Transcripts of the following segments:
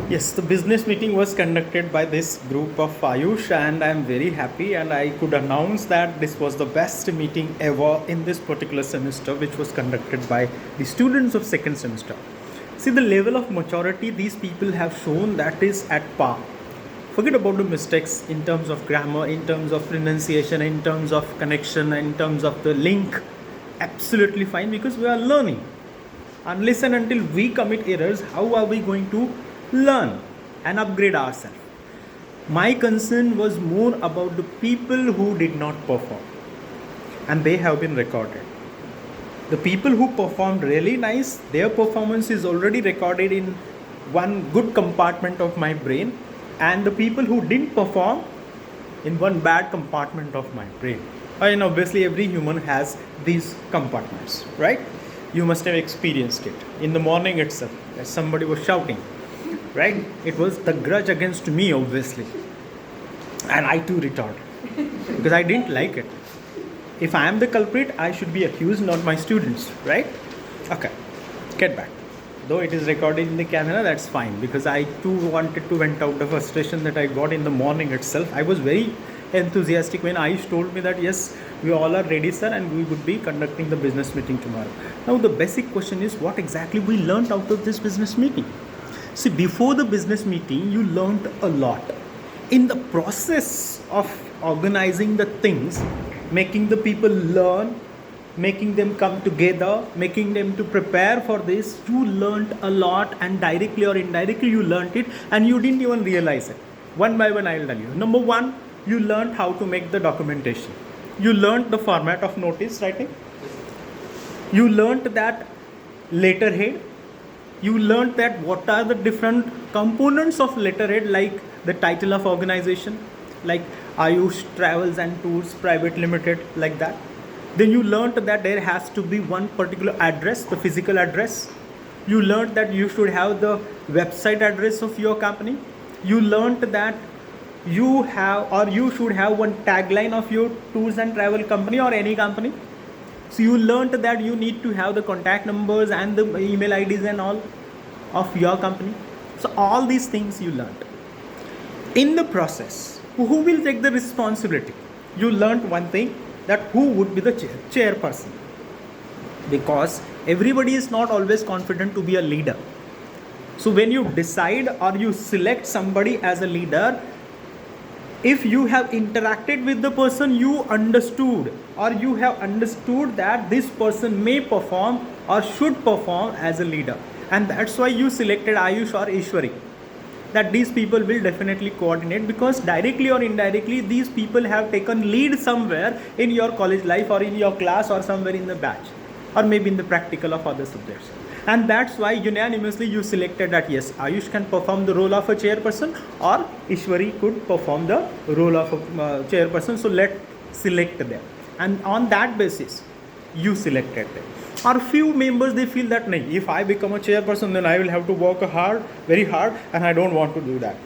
Yes, the business meeting was conducted by this group of Ayush, and I am very happy. And I could announce that this was the best meeting ever in this particular semester, which was conducted by the students of second semester. See, the level of maturity these people have shown, that is at par. Forget about the mistakes in terms of grammar, in terms of pronunciation, in terms of connection, in terms of the link. Absolutely fine, because we are learning. Unless and until we commit errors, how are we going to learn and upgrade ourselves? My concern was more about the people who did not perform, and they have been recorded. The people who performed really nice, their performance is already recorded in one good compartment of my brain, and the people who didn't perform in one bad compartment of my brain. And obviously every human has these compartments, right? You must have experienced it in the morning itself, as somebody was shouting, right? It was the grudge against me, obviously, and I too retorted because I didn't like it. If I am the culprit, I should be accused, not my students, right? Okay, get back. Though it is recorded in the camera, that's fine, because I too wanted to vent out the frustration that I got in the morning itself. I was very enthusiastic when Ayush told me that yes, we all are ready, sir, and we would be conducting the business meeting tomorrow. Now the basic question is, what exactly we learned out of this business meeting? See, before the business meeting, you learned a lot. In the process of organizing the things, making the people learn, making them come together, making them to prepare for this, you learned a lot, and directly or indirectly you learned it, and you didn't even realize it. One by one I will tell you. Number one, you learned how to make the documentation. You learned the format of notice writing. You learned that letterhead. You learned that what are the different components of letterhead, like the title of organization, like Ayush Travels and Tours Private Limited, like that. Then you learned that there has to be one particular address, the physical address. You learned that you should have the website address of your company. You learned that you have or you should have one tagline of your tours and travel company or any company. So you learned that you need to have the contact numbers and the email IDs and all of your company. So all these things you learned. In the process, who will take the responsibility? You learned one thing, that who would be the chairperson, because everybody is not always confident to be a leader. So when you decide or you select somebody as a leader, if you have interacted with the person, you understood or you have understood that this person may perform or should perform as a leader, and that's why you selected Ayush or Ishwari, that these people will definitely coordinate, because directly or indirectly these people have taken lead somewhere in your college life or in your class or somewhere in the batch or maybe in the practical of other subjects. And that's why unanimously you selected that yes, Ayush can perform the role of a chairperson or Ishwari could perform the role of a chairperson. So let's select them, and on that basis you selected them. Or few members, they feel that nahi, if I become a chairperson, then I will have to work hard, very hard, and I don't want to do that.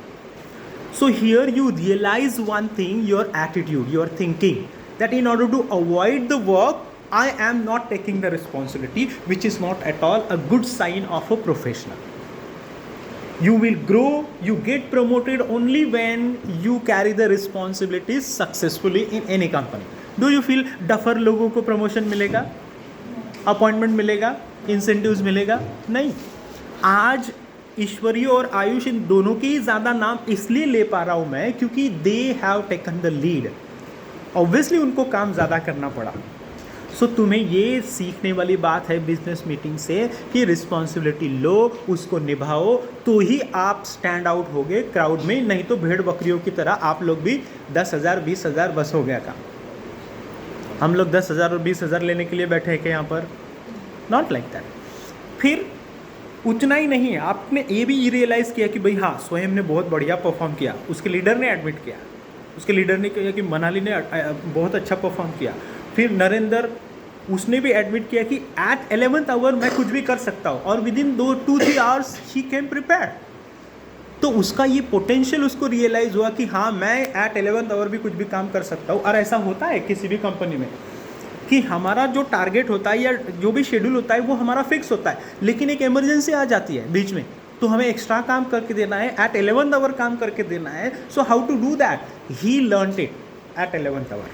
So here you realize one thing, your attitude, your thinking, that in order to avoid the work, I am not taking the responsibility, which is not at all a good sign of a professional. You will grow, you get promoted only when you carry the responsibilities successfully in any company. Do you feel duffer लोगों को promotion मिलेगा, appointment मिलेगा, incentives मिलेगा? नहीं. आज ईश्वरी और आयुष, इन दोनों के ही ज़्यादा नाम इसलिए ले पा रहा हूँ मैं क्योंकि they have taken the lead. Obviously उनको काम ज़्यादा करना पड़ा. सो तुम्हें ये सीखने वाली बात है बिजनेस मीटिंग से कि रिस्पॉन्सिबिलिटी लो, उसको निभाओ, तो ही आप स्टैंड आउट होगे क्राउड में. नहीं तो भेड़ बकरियों की तरह आप लोग भी 10,000 20,000 बस हो गया काम. हम लोग 10,000 और 20,000 लेने के लिए बैठे हैं कि यहाँ पर? Not like that. फिर उतना ही नहीं, आपने ये भी रियलाइज़ किया कि भाई हाँ, स्वयं ने बहुत बढ़िया परफॉर्म किया, उसके लीडर ने एडमिट किया, उसके लीडर ने कहा कि मनाली ने बहुत अच्छा परफॉर्म किया. फिर नरेंद्र, उसने भी एडमिट किया कि एट 11th आवर मैं कुछ भी कर सकता हूँ, और with in 2-3 hours he cam prepared. तो उसका ये पोटेंशियल उसको रियलाइज़ हुआ कि हाँ, मैं एट 11th आवर भी कुछ भी काम कर सकता हूँ. और ऐसा होता है किसी भी कंपनी में कि हमारा जो टारगेट होता है या जो भी शेड्यूल होता है वो हमारा फिक्स होता है, लेकिन एक इमरजेंसी आ जाती है बीच में तो हमें एक्स्ट्रा काम करके देना है, एट 11th आवर काम करके देना है. So how to do that? He learn it at 11th hour.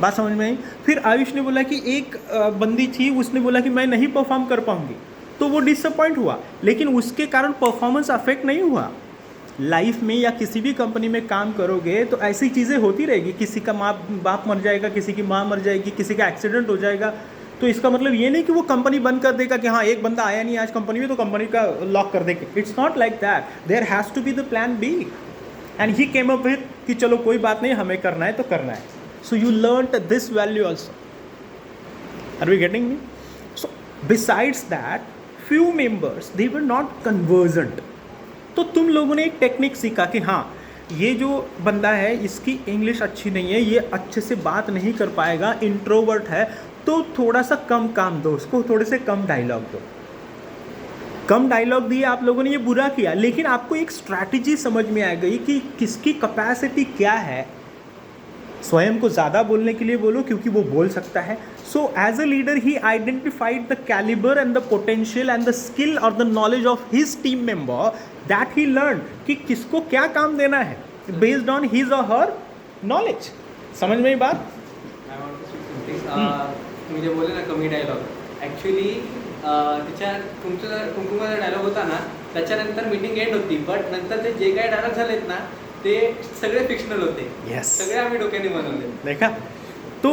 बात समझ में आई? फिर आयुष ने बोला कि एक बंदी थी, उसने बोला कि मैं नहीं परफॉर्म कर पाऊंगी, तो वो डिसअपॉइंट हुआ, लेकिन उसके कारण परफॉर्मेंस अफेक्ट नहीं हुआ. लाइफ में या किसी भी कंपनी में काम करोगे तो ऐसी चीज़ें होती रहेगी. किसी का माँ बाप मर जाएगा, किसी की माँ मर जाएगी, किसी का एक्सीडेंट हो जाएगा. तो इसका मतलब ये नहीं कि वो कंपनी बंद कर देगा कि हाँ एक बंदा आया नहीं आज कंपनी में तो कंपनी का लॉक कर देंगे. It's not like that. There has to be the plan B. And he came up with कि चलो कोई बात नहीं, हमें करना है तो करना है. So you learn this value also. Are we getting me? So besides that few members they were not convergent. तो तुम लोगों ने एक टेक्निक सीखा कि हाँ ये जो बंदा है इसकी इंग्लिश अच्छी नहीं है, ये अच्छे से बात नहीं कर पाएगा, इंट्रोवर्ट है, तो थोड़ा सा कम काम दो उसको, थोड़े से कम डायलॉग दो. कम डायलॉग दिए आप लोगों ने, ये बुरा किया, लेकिन आपको एक स्ट्रैटेजी समझ में आ गई कि किसकी कैपेसिटी क्या है. स्वयं को ज़्यादा बोलने के लिए बोलो क्योंकि वो बोल सकता है. So as a leader he identified the calibre and the potential and the skill और the knowledge of his team member that he learn कि किसको क्या काम देना है बेस्ड ऑन हिज और हर नॉलेज. समझ में ही बात? तुम्ही जे बोलले ना कमी डायलॉग, ॲक्च्युली त्याच्या तुमचा कुंकुमाचा डायलॉग होता ना, त्याच्यानंतर मीटिंग एंड होती, बट नंतर ते जे काही डायलॉग झालेत ना ते सगळे फिक्शनल होते. Yes. सगळे आम्ही डोक्याने बनवले. देखा? तो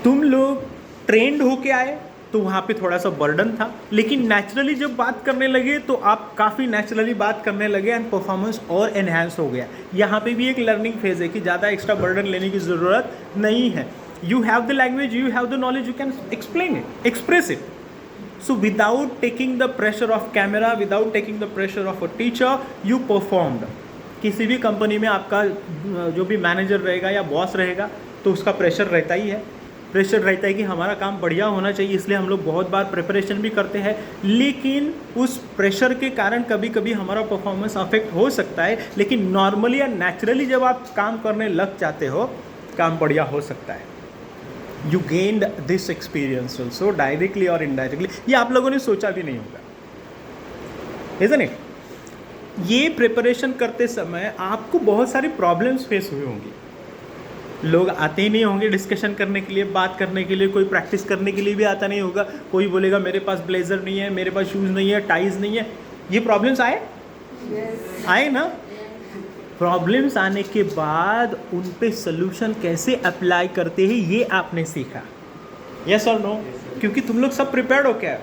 तुम लोग ट्रेंड होके आए तो वहाँ पे थोड़ा सा बर्डन था, लेकिन नेचुरली जब बात करने लगे तो आप काफ़ी नेचुरली बात करने लगे एंड परफॉर्मेंस और एनहांस हो गया. यहाँ पे भी एक लर्निंग फेज है कि ज़्यादा एक्स्ट्रा बर्डन लेने की ज़रूरत नहीं है. You have the language, you have the knowledge, you can explain it, express it. So without taking the pressure of camera, without taking the pressure of a teacher, you performed. किसी भी company में आपका जो भी manager रहेगा या boss रहेगा तो उसका प्रेशर रहता ही है. प्रेशर रहता है कि हमारा काम बढ़िया होना चाहिए, इसलिए हम लोग बहुत बार प्रिपरेशन भी करते हैं, लेकिन उस प्रेशर के कारण कभी कभी हमारा परफॉर्मेंस अफेक्ट हो सकता है. लेकिन नॉर्मली या नेचुरली जब आप काम करने लग जाते हो, काम बढ़िया हो सकता है. You gained this experience also directly or indirectly. ये आप लोगों ने सोचा भी नहीं होगा, isn't it? ये प्रिपरेशन करते समय आपको बहुत सारी प्रॉब्लम्स फेस हुई होंगी. लोग आते ही नहीं होंगे डिस्कशन करने के लिए, बात करने के लिए, कोई प्रैक्टिस करने के लिए भी आता नहीं होगा. कोई बोलेगा मेरे पास ब्लेजर नहीं है, मेरे पास शूज़ नहीं है, टाइज नहीं है. ये प्रॉब्लम्स आए? yes. आए ना? प्रॉब्लम्स आने के बाद उन पे सोल्यूशन कैसे अप्लाई करते हैं ये आपने सीखा. यस और नो? क्योंकि तुम लोग सब प्रिपेयर्ड हो क्या,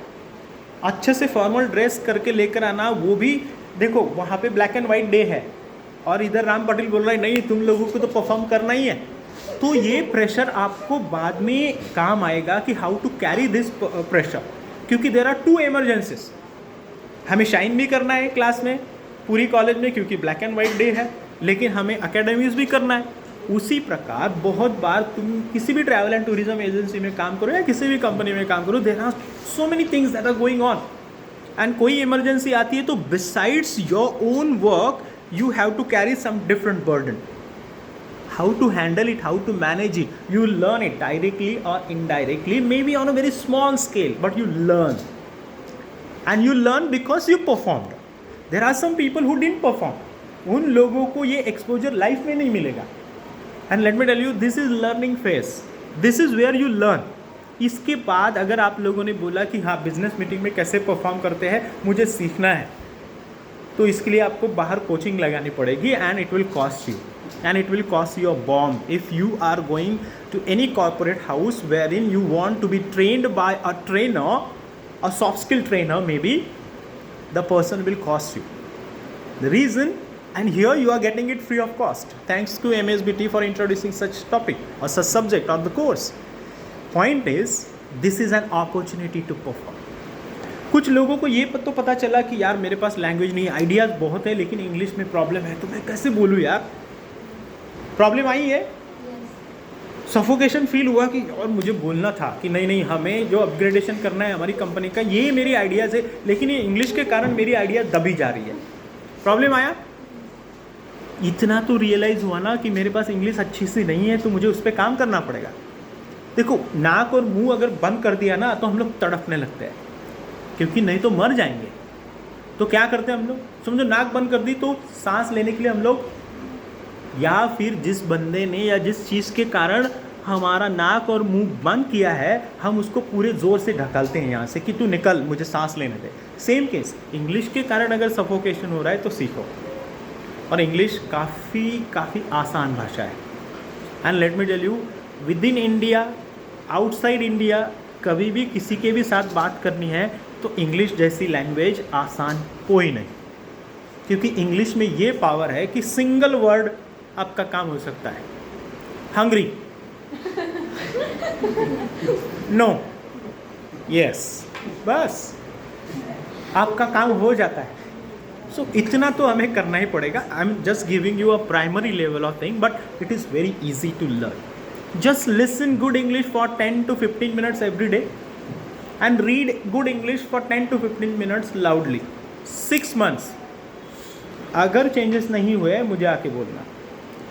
अच्छे से फॉर्मल ड्रेस करके लेकर आना. वो भी देखो वहाँ पे ब्लैक एंड वाइट डे है और इधर राम पाटिल बोल रहा है नहीं तुम लोगों को तो परफॉर्म करना ही है. तो ये प्रेशर आपको बाद में काम आएगा कि how to carry this pressure, क्योंकि देर आर 2 इमरजेंसीज. हमें शाइन भी करना है क्लास में, पूरी कॉलेज में, क्योंकि ब्लैक एंड वाइट डे है, लेकिन हमें एकेडमीज भी करना है. उसी प्रकार बहुत बार तुम किसी भी ट्रैवल एंड टूरिज्म एजेंसी में काम करो या किसी भी कंपनी में काम करो, there are so many things that are going on and कोई इमरजेंसी आती है तो besides your own work you have to carry some different burden. How to handle it, how to manage it, you learn it directly और indirectly, maybe on a very small scale, but you learn and you learn because you performed. There are some people who didn't perform. उन लोगों को ये exposure life में नहीं मिलेगा. And let me tell you, this is learning phase, this is where you learn. इसके बाद अगर आप लोगों ने बोला कि हाँ बिजनेस मीटिंग में कैसे परफॉर्म करते हैं मुझे सीखना है, तो इसके लिए आपको बाहर कोचिंग लगानी पड़ेगी and it will cost you, and it will cost your bomb if you are going to any corporate house where in you want to be trained by a trainer, a soft skill trainer may be. The person will cost you. The reason, and here you are getting it free of cost. Thanks to MSBT for introducing such topic or such subject on the course. Point is, this is an opportunity to perform. कुछ लोगों को ये तो पता चला कि यार मेरे पास लैंग्वेज नहीं है, आइडियाज़ बहुत है लेकिन इंग्लिश में प्रॉब्लम है, तो मैं कैसे बोलूँ यार. प्रॉब्लम आई है, सफोकेशन फील हुआ कि और मुझे बोलना था कि नहीं नहीं हमें जो अपग्रेडेशन करना है हमारी कंपनी का, ये मेरी आइडियाज़ है, लेकिन ये इंग्लिश के कारण मेरी आइडिया दबी जा रही है. प्रॉब्लम आया. इतना तो रियलाइज़ हुआ ना कि मेरे पास इंग्लिश अच्छी सी नहीं है, तो मुझे उस पर काम करना पड़ेगा. देखो नाक और मुंह अगर बंद कर दिया ना तो हम लोग तड़पने लगते हैं. क्योंकि नहीं तो मर जाएंगे। तो क्या करते हैं हम लोग, समझो नाक बंद कर दी तो सांस लेने के लिए हम लोग, या फिर जिस बंदे ने या जिस चीज़ के कारण हमारा नाक और मुंह बंद किया है, हम उसको पूरे ज़ोर से ढकलते हैं यहाँ से कि तू निकल, मुझे सांस लेने दे। सेम केस, इंग्लिश के कारण अगर सफोकेशन हो रहा है तो सीखो। और इंग्लिश काफ़ी आसान भाषा है। And let me tell you, within India, outside India, कभी भी किसी के भी साथ बात करनी है तो इंग्लिश जैसी लैंग्वेज आसान कोई नहीं, क्योंकि इंग्लिश में ये पावर है कि सिंगल वर्ड आपका काम हो सकता है। हंग्री, नो, यस, बस आपका काम हो जाता है। सो इतना तो हमें करना ही पड़ेगा। I am just giving you a primary level of thing, but it is very easy to learn. Just listen good English for 10 to 15 minutes every day and read good English for 10 to 15 minutes loudly. 6 months, अगर changes नहीं हुए मुझे आके बोलना।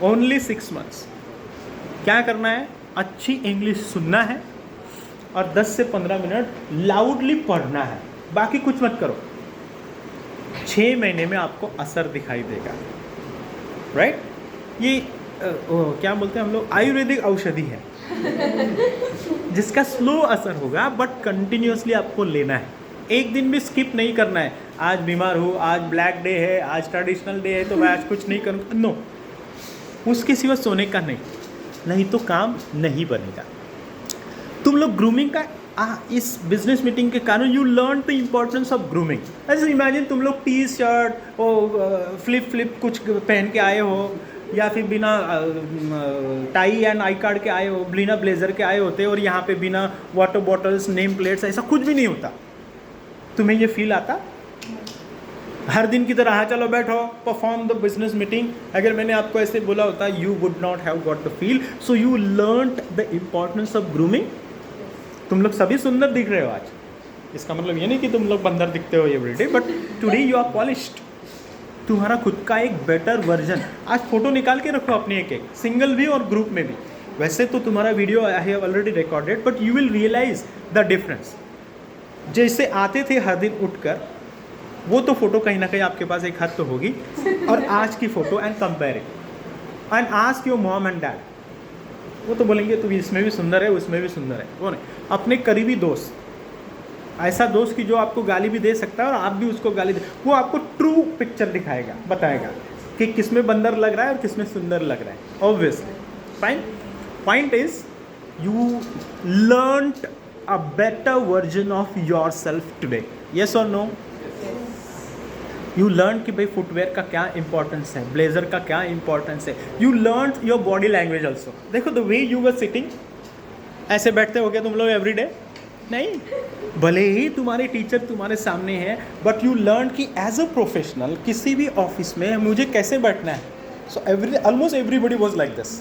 Only 6 months। क्या करना है, अच्छी इंग्लिश सुनना है और 10 से 15 मिनट लाउडली पढ़ना है, बाकी कुछ मत करो। 6 महीने में आपको असर दिखाई देगा, राइट? ये क्या बोलते हैं हम लोग, आयुर्वेदिक औषधि है जिसका स्लो असर होगा, बट कंटिन्यूसली आपको लेना है। एक दिन भी स्किप नहीं करना है, आज बीमार हूँ, आज ब्लैक डे है, आज ट्रेडिशनल डे है तो मैं आज कुछ नहीं करूँगा, नो। उसके सिवा सोने का नहीं तो काम नहीं बनेगा। तुम लोग ग्रूमिंग का इस बिजनेस मीटिंग के कारण you learn the importance of grooming. ऐसे इमेजिन तुम लोग टी शर्ट और फ्लिप कुछ पहन के आए हो, या फिर बिना टाई एंड आई कार्ड के आए हो, बिना ब्लेजर के आए होते, और यहाँ पे बिना वाटर बॉटल्स, नेम प्लेट्स, ऐसा कुछ भी नहीं होता। तुम्हें ये फील आता? हर दिन की तरह हाँ चलो बैठो, परफॉर्म द बिजनेस मीटिंग, अगर मैंने आपको ऐसे बोला होता you would not have got the feel. So you learned the importance of grooming. तुम लोग सभी सुंदर दिख रहे हो आज, इसका मतलब ये नहीं कि तुम लोग बंदर दिखते हो everyday, but today you are polished. तुम्हारा खुद का एक बेटर वर्जन। आज फोटो निकाल के रखो अपनी, एक सिंगल भी और ग्रुप में भी। वैसे तो तुम्हारा video I have already recorded, but you will realize the difference. जैसे आते थे हर दिन उठकर, वो तो फोटो कहीं ना कहीं आपके पास एक हद तो होगी, और आज की photo and compare it and ask your mom and dad, वो तो बोलेंगे तू इसमें भी सुंदर है, उसमें भी सुंदर है। वो नहीं, अपने करीबी दोस्त, ऐसा दोस्त कि जो आपको गाली भी दे सकता है और आप भी उसको गाली दे, वो आपको ट्रू पिक्चर दिखाएगा, बताएगा कि किसमें बंदर लग रहा है और किसमें सुंदर लग रहा है। Obviously fine. Point is you learned a better version of your self today, yes और नो? यू लर्न कि भाई फुटवेयर का क्या इंपॉर्टेंस है, ब्लेजर का क्या इंपॉर्टेंस है। You learn your body language also. देखो the way you were sitting, ऐसे बैठते हो क्या तुम लोग एवरीडे? नहीं, भले ही तुम्हारे टीचर तुम्हारे सामने हैं, बट यू लर्न कि एज अ प्रोफेशनल किसी भी ऑफिस में मुझे कैसे बैठना है। So almost everybody was like this.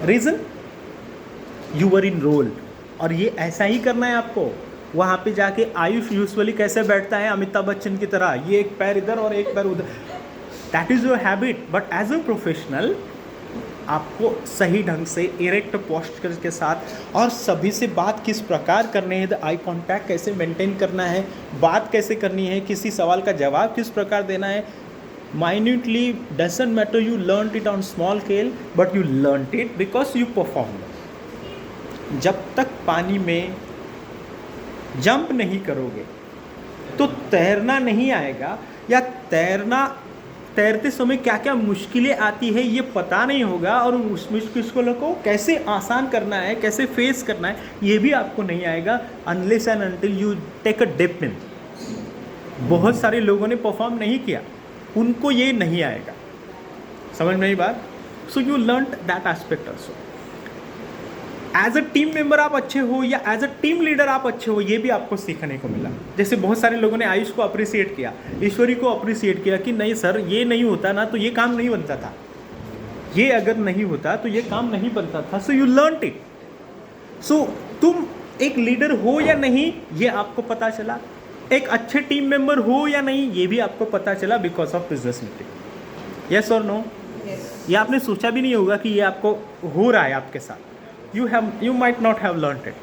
Reason, you were in role, और ये ऐसा ही करना है आपको। वहाँ पे जाके आयुष यूजुअली कैसे बैठता है, अमिताभ बच्चन की तरह, ये एक पैर इधर और एक पैर उधर, that is your habit. But as a professional आपको सही ढंग से इरेक्ट पोस्चर के साथ और सभी से बात किस प्रकार करनी है, आई कांटेक्ट कैसे मेंटेन करना है, बात कैसे करनी है, किसी सवाल का जवाब किस प्रकार देना है, minutely doesn't matter. You learn it on small scale, but you learn it because you perform. जब तक पानी में जंप नहीं करोगे तो तैरना नहीं आएगा, या तैरते समय क्या क्या मुश्किलें आती है ये पता नहीं होगा, और उस मुश्किलों को कैसे आसान करना है, कैसे फेस करना है, ये भी आपको नहीं आएगा unless and until you take a dip in. बहुत सारे लोगों ने परफॉर्म नहीं किया, उनको ये नहीं आएगा। समझ में आई बात? So you learn that aspect also. As a team member आप अच्छे हो या एज अ टीम लीडर आप अच्छे हो, ये भी आपको सीखने को मिला। जैसे बहुत सारे लोगों ने आयुष को अप्रिशिएट किया, ईश्वरी को अप्रिशिएट किया कि नहीं सर ये नहीं होता ना तो ये काम नहीं बनता था, ये अगर नहीं होता तो ये काम नहीं बनता था। So you learn it. So तुम एक लीडर हो या नहीं ये आपको पता चला, एक अच्छे टीम मेंबर हो या नहीं ये भी आपको पता चला because of business meeting. Yes और नो? ये आपने सोचा भी नहीं होगा कि ये आपको हो रहा है आपके साथ। You might not have learnt it,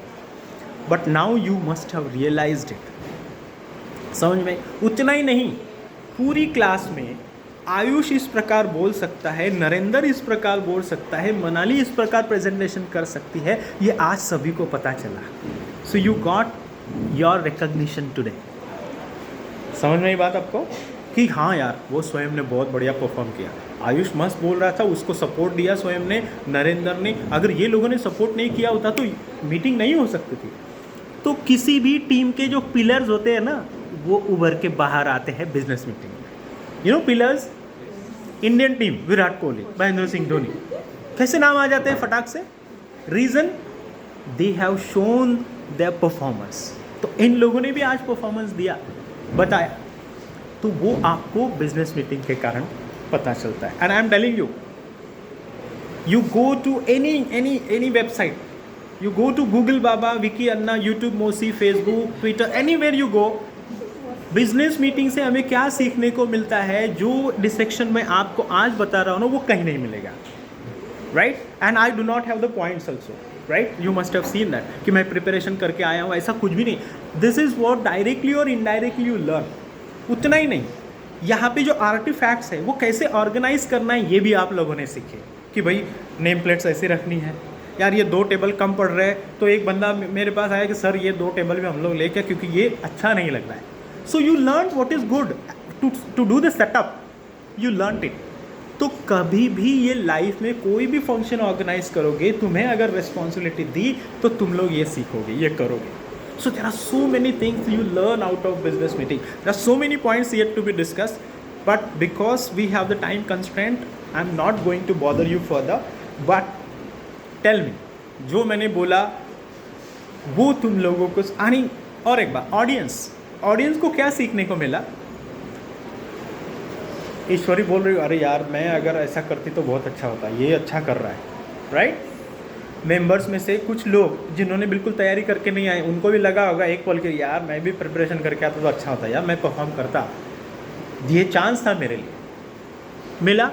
but now you must have realized it. समझ में? उतना ही नहीं, पूरी क्लास में आयुष इस प्रकार बोल सकता है, नरेंद्र इस प्रकार बोल सकता है, मनाली इस प्रकार प्रेजेंटेशन कर सकती है, ये आज सभी को पता चला. So you got your recognition today. समझ में ये बात आपको कि हाँ यार वो स्वयं ने बहुत बढ़िया परफॉर्म किया. आयुष मस्त बोल रहा था, उसको सपोर्ट दिया स्वयं ने, नरेंद्र ने. अगर ये लोगों ने सपोर्ट नहीं किया होता तो मीटिंग नहीं हो सकती थी. तो किसी भी टीम के जो पिलर्स होते हैं ना, वो उभर के बाहर आते हैं बिजनेस मीटिंग में. You know pillars, Indian team, Virat Kohli, Mahendra Singh Dhoni, कैसे नाम आ जाते हैं फटाक से? Reason, they have shown their performance. तो इन लोगों ने भी आज परफॉर्मेंस दिया, बताया, तो वो आपको बिजनेस मीटिंग के कारण पता चलता है. And I am telling you, you go to any website, you go to Google Baba, Wiki Anna, YouTube Mosi, Facebook, Twitter, anywhere you go, business meeting से हमें क्या सीखने को मिलता है, जो डिसेक्शन में आपको आज बता रहा हूँ ना, वो कहीं नहीं मिलेगा. Right? And I do not have the points also. Right? You must have seen that कि मैं प्रिपरेशन करके आया हूँ, ऐसा कुछ भी नहीं. दिस इज वॉट डायरेक्टली और इनडायरेक्टली यू लर्न. उतना ही नहीं, यहाँ पे जो आर्टिफैक्ट्स है वो कैसे ऑर्गेनाइज करना है, ये भी आप लोगों ने सीखे कि भाई नेम प्लेट्स ऐसे रखनी है. यार ये 2 टेबल कम पड़ रहे हैं, तो एक बंदा मेरे पास आया कि सर ये 2 टेबल भी हम लोग लेके, क्योंकि ये अच्छा नहीं लग रहा है. So you learn what is good to do the setup, you learn it. तो कभी भी ये लाइफ में कोई भी फंक्शन ऑर्गेनाइज करोगे, तुम्हें अगर रिस्पॉन्सिबिलिटी दी तो तुम लोग ये सीखोगे, ये करोगे. So there are so many things you learn out of business meeting. There are so many points yet to be discussed, but because we have the time constraint, I am not going to bother you further. But tell me, जो मैंने बोला वो तुम लोगों को आनी. और एक बार, ऑडियंस को क्या सीखने को मिला? ईश्वरी बोल रही हो, अरे यार मैं अगर ऐसा करती तो बहुत अच्छा होता, ये अच्छा कर रहा है. राइट? मेंबर्स में से कुछ लोग जिन्होंने बिल्कुल तैयारी करके नहीं आए, उनको भी लगा होगा एक पल के, यार मैं भी प्रिपरेशन करके आता तो अच्छा होता, यार मैं परफॉर्म करता, ये चांस था मेरे लिए. मिला?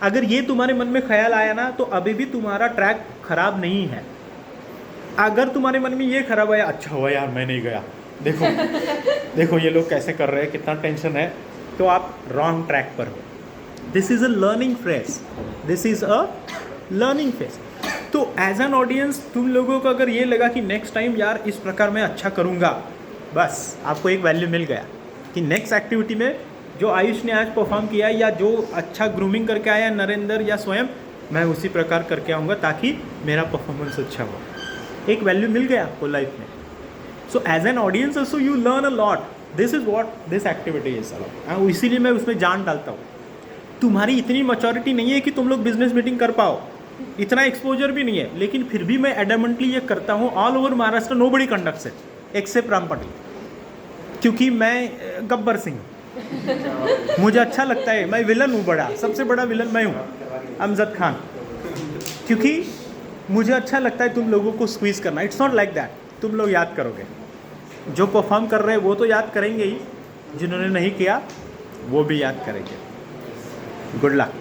अगर ये तुम्हारे मन में ख्याल आया ना, तो अभी भी तुम्हारा ट्रैक खराब नहीं है. अगर तुम्हारे मन में ये खराब आया, अच्छा हुआ यार मैं नहीं गया, देखो ये लोग कैसे कर रहे हैं, कितना टेंशन है, तो आप रॉन्ग ट्रैक पर हो. This is a learning phase, this is a learning phase. तो एज एन ऑडियंस तुम लोगों को अगर ये लगा कि नेक्स्ट टाइम यार इस प्रकार मैं अच्छा करूँगा, बस आपको एक वैल्यू मिल गया कि नेक्स्ट एक्टिविटी में जो आयुष ने आज परफॉर्म किया है, या जो अच्छा ग्रूमिंग करके आया नरेंद्र या स्वयं, मैं उसी प्रकार करके आऊँगा ताकि मेरा परफॉर्मेंस अच्छा हो. एक वैल्यू मिल गया आपको लाइफ में. So as an audience also you learn a lot. This is what this activity is about. इसीलिए मैं उसमें जान डालता हूँ. तुम्हारी इतनी मैच्योरिटी नहीं है कि तुम लोग बिजनेस मीटिंग कर पाओ, इतना एक्सपोजर भी नहीं है, लेकिन फिर भी मैं एडमेंटली ये करता हूँ. All over Maharashtra nobody conducts it except Ram Patil, क्योंकि मैं गब्बर सिंह, मुझे अच्छा लगता है. मैं विलन हूँ, बड़ा सबसे बड़ा विलन मैं हूँ, अमजद खान, क्योंकि मुझे अच्छा लगता है तुम लोगों को स्क्वीज करना. It's not like that. तुम लोग याद करोगे, जो परफॉर्म कर रहे हैं वो तो याद करेंगे ही, जिन्होंने नहीं किया वो भी याद करेंगे. Good luck.